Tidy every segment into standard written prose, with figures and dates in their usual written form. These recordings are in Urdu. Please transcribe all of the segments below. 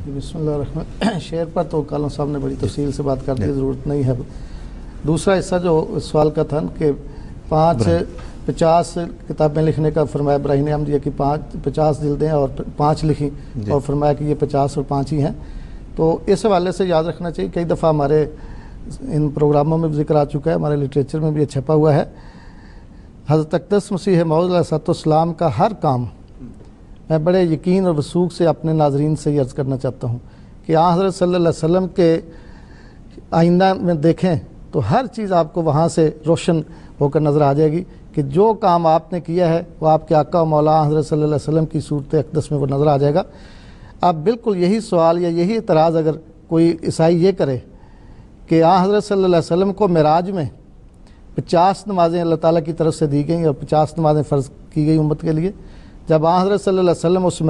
بسم اللہ الرحمن شعر پر تو کالوں صاحب نے بڑی تفصیل سے بات کر دی، ضرورت نہیں ہے۔ دوسرا حصہ جو سوال کا تھا کہ 50 کتابیں لکھنے کا فرمایا براہیم احمدیہ کی 50 جلدیں اور 5 لکھی اور فرمایا کہ یہ 50 اور 5 ہی ہیں۔ تو اس حوالے سے یاد رکھنا چاہیے، کئی دفعہ ہمارے ان پروگراموں میں بھی ذکر آ چکا ہے، ہمارے لٹریچر میں بھی چھپا ہوا ہے۔ حضرت اقدس مسیح موعود علیہ السلام کا ہر کام میں بڑے یقین اور وثوق سے اپنے ناظرین سے یہ عرض کرنا چاہتا ہوں کہ حضرت صلی اللہ علیہ وسلم کے آئینہ میں دیکھیں تو ہر چیز آپ کو وہاں سے روشن ہو کر نظر آ جائے گی کہ جو کام آپ نے کیا ہے وہ آپ کے آقا و مولا حضرت صلی اللہ علیہ وسلم کی صورت اقدس میں وہ نظر آ جائے گا۔ اب بالکل یہی سوال یا یہی اعتراض اگر کوئی عیسائی یہ کرے کہ حضرت صلی اللہ علیہ وسلم کو معراج میں 50 نمازیں اللہ تعالیٰ کی طرف سے دی گئیں اور 50 نمازیں فرض کی گئی امت کے لیے، جب حضرت صلی اللہ علیہ وسلم اس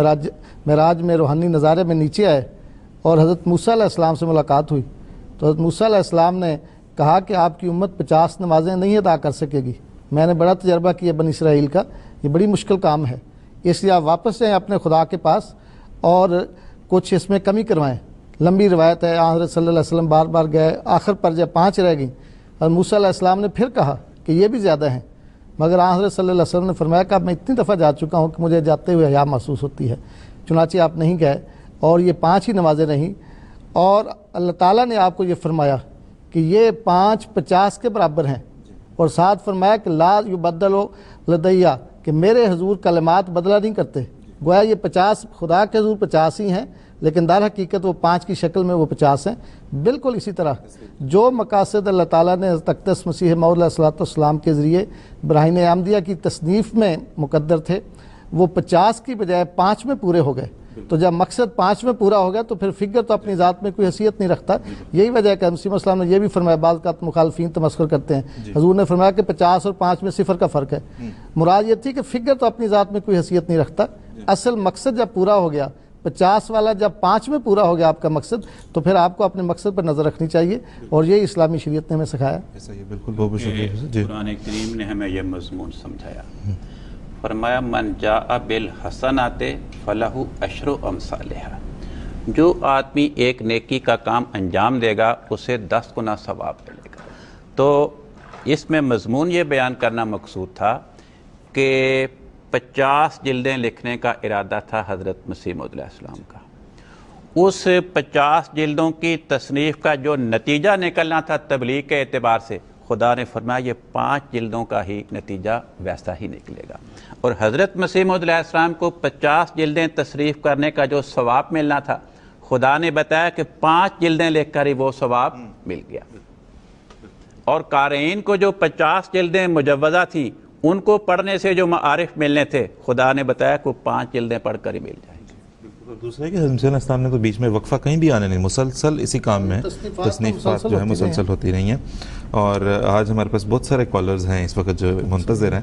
معراج میں روحانی نظارے میں نیچے آئے اور حضرت موسیٰ علیہ السلام سے ملاقات ہوئی تو حضرت موسیٰ علیہ السلام نے کہا کہ آپ کی امت 50 نمازیں نہیں ادا کر سکے گی، میں نے بڑا تجربہ کیا بنی اسرائیل کا، یہ بڑی مشکل کام ہے، اس لیے آپ واپس جائیں اپنے خدا کے پاس اور کچھ اس میں کمی کروائیں۔ لمبی روایت ہے، حضرت صلی اللہ علیہ وسلم بار بار گئے، آخر پر جب 5 رہ گئیں اور موسیٰ علیہ السلام نے پھر کہا کہ یہ بھی زیادہ ہیں، مگر حضرت صلی اللہ علیہ وسلم نے فرمایا کہ اب میں اتنی دفعہ جا چکا ہوں کہ مجھے جاتے ہوئے حیا محسوس ہوتی ہے، چنانچہ آپ نہیں گئے اور یہ 5 ہی نمازیں رہیں، اور اللہ تعالیٰ نے آپ کو یہ فرمایا کہ یہ 5 50 کے برابر ہیں، اور ساتھ فرمایا کہ لا یبدل لدیہ کہ میرے حضور کلمات بدلہ نہیں کرتے، گویا یہ 50 خدا کے حضور 50 ہی ہیں لیکن در حقیقت وہ 5 کی شکل میں وہ 50 ہیں۔ بالکل اسی طرح جو مقاصد اللہ تعالیٰ نے حضرت اقدس مسیح موعود علیہ السلام کے ذریعے براہیم احمدیہ کی تصنیف میں مقدر تھے وہ 50 کی بجائے 5 میں پورے ہو گئے۔ تو جب مقصد 5 میں پورا ہو گیا تو پھر فگر تو اپنی ذات میں کوئی حیثیت نہیں رکھتا۔ یہی وجہ ہے کہ مسیح السلام نے یہ بھی فرمایا، بعض کا مخالفین تمسخر کرتے ہیں، حضور نے فرمایا کہ 50 اور 5 میں 0 کا فرق ہے، مراد یہ تھی کہ فگر تو اپنی ذات میں کوئی حیثیت نہیں رکھتا، اصل مقصد جب پورا ہو گیا 50 والا جب 5 میں پورا ہو گیا آپ کا مقصد تو پھر آپ کو اپنے مقصد پر نظر رکھنی چاہیے، اور یہ اسلامی شریعت نے ہمیں سکھایا۔ ایسا یہ بالکل بہت شکریہ۔ قرآن کریم نے ہمیں یہ مضمون سمجھایا، فرمایا من جاء بالحسنات فلہ عشر امثالہا، جو آدمی ایک نیکی کا کام انجام دے گا اسے 10 گنا ثواب ملے گا۔ تو اس میں مضمون یہ بیان کرنا مقصود تھا کہ 50 جلدیں لکھنے کا ارادہ تھا حضرت مسیح موعود علیہ السلام کا، اس 50 جلدوں کی تصنیف کا جو نتیجہ نکلنا تھا تبلیغ کے اعتبار سے، خدا نے فرمایا یہ 5 جلدوں کا ہی نتیجہ ویسا ہی نکلے گا، اور حضرت مسیح موعود علیہ السلام کو 50 جلدیں تصریف کرنے کا جو ثواب ملنا تھا خدا نے بتایا کہ 5 جلدیں لکھ کر ہی وہ ثواب مل گیا، اور قارئین کو جو 50 جلدیں مجوزہ تھیں ان کو پڑھنے سے جو معارف ملنے تھے خدا نے بتایا کہ 5 جلدیں پڑھ کر ہی مل جائیں گے۔ دوسرا ہے کہ حضرت علیہ السلام نے تو بیچ میں وقفہ کہیں بھی آنے نہیں، مسلسل اسی کام میں تصنیفات جو ہے مسلسل ہوتی رہی ہیں، اور آج ہمارے پاس بہت سارے کالرز ہیں اس وقت جو منتظر ہیں۔